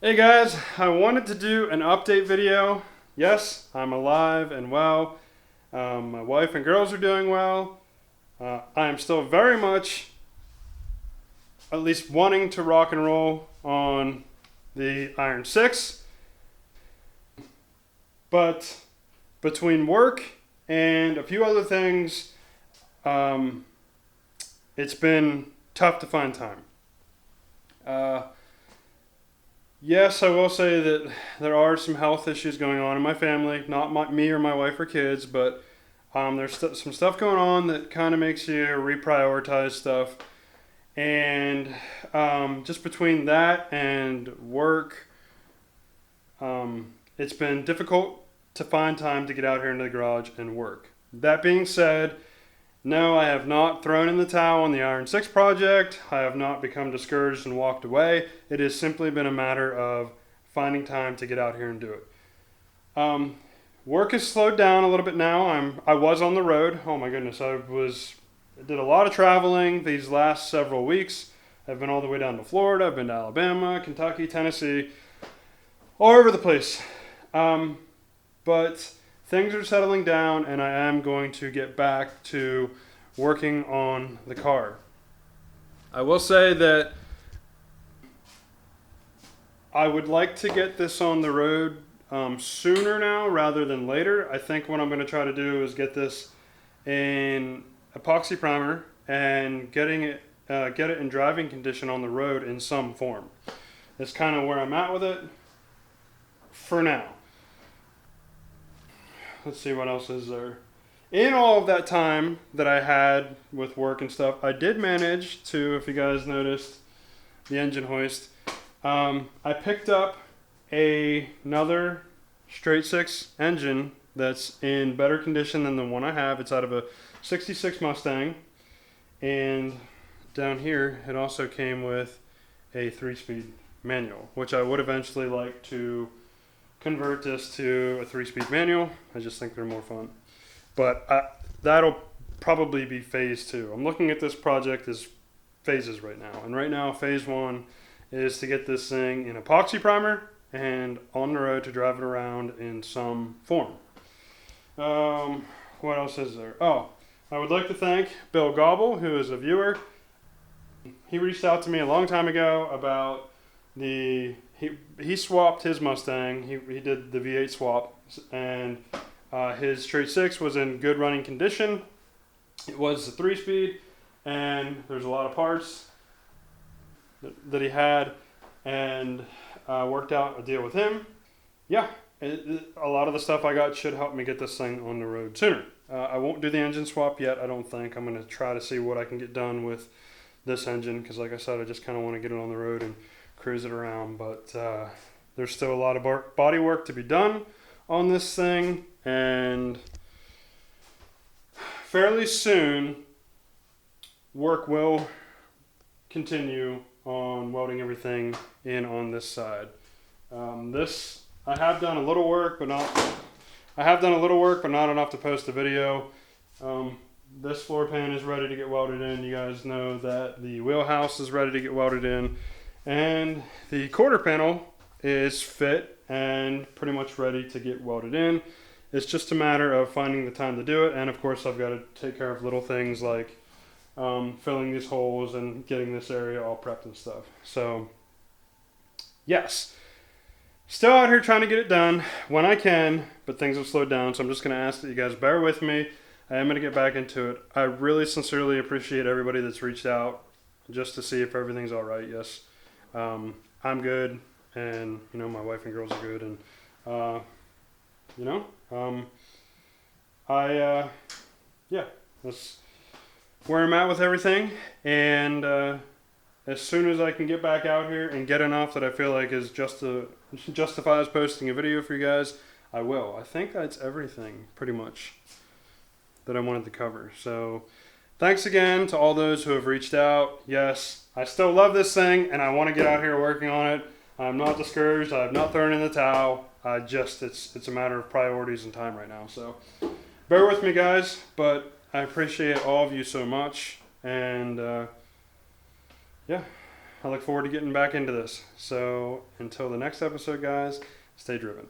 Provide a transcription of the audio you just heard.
Hey guys, I wanted to do an update video. Yes, I'm alive and well. My wife and girls are doing well. I am still very much at least wanting to rock and roll on the Iron 6. But between work and a few other things, it's been tough to find time. Yes, I will say that there are some health issues going on in my family. Not me or my wife or kids, but there's some stuff going on that kind of makes you reprioritize stuff. And just between that and work, it's been difficult to find time to get out here into the garage and work. That being said, no, I have not thrown in the towel on the Iron 6 project. I have not become discouraged and walked away. It has simply been a matter of finding time to get out here and do it. Work has slowed down a little bit now. I was on the road. Oh my goodness, I did a lot of traveling these last several weeks. I've been all the way down to Florida. I've been to Alabama, Kentucky, Tennessee, all over the place. But things are settling down, and I am going to get back to working on the car. I will say that I would like to get this on the road sooner now rather than later. I think what I'm going to try to do is get this in epoxy primer and get it in driving condition on the road in some form. That's kind of where I'm at with it for now. Let's see what else is there. In all of that time that I had with work and stuff, I did manage to, if you guys noticed, the engine hoist. I picked up another straight six engine that's in better condition than the one I have. It's out of a 66 Mustang. And down here, it also came with a 3-speed manual, which I would eventually like to convert this to a 3-speed manual. I just think they're more fun. But that'll probably be phase 2. I'm looking at this project as phases right now. And right now, phase 1 is to get this thing in epoxy primer and on the road to drive it around in some form. What else is there? Oh, I would like to thank Bill Gobble, who is a viewer. He reached out to me a long time ago about he swapped his Mustang. He did the V8 swap, and his straight six was in good running condition. It was a 3-speed, and there's a lot of parts that he had, and worked out a deal with him. Yeah, a lot of the stuff I got should help me get this thing on the road sooner. I won't do the engine swap yet, I don't think. I'm going to try to see what I can get done with this engine, because like I said, I just kind of want to get it on the road and cruise it around. But there's still a lot of body work to be done on this thing, and fairly soon work will continue on welding everything in on this side. I have done a little work, but not enough to post a video. This floor pan is ready to get welded in. You guys know that the wheelhouse is ready to get welded in, and the quarter panel is fit and pretty much ready to get welded in. It's just a matter of finding the time to do it, and of course I've got to take care of little things like filling these holes and getting this area all prepped and stuff. So yes, still out here trying to get it done when I can, but things have slowed down, so I'm just going to ask that you guys bear with me. I am going to get back into it. I really sincerely appreciate everybody that's reached out just to see if everything's all right. Yes, I'm good, and my wife and girls are good, and yeah, that's where I'm at with everything. And as soon as I can get back out here and get enough that I feel like is justifies posting a video for you guys, I will. I think that's everything pretty much that I wanted to cover. So thanks again to all those who have reached out. Yes, I still love this thing, and I want to get out here working on it. I'm not discouraged. I have not thrown in the towel. It's a matter of priorities and time right now. So bear with me, guys, but I appreciate all of you so much. And yeah, I look forward to getting back into this. So until the next episode, guys, stay driven.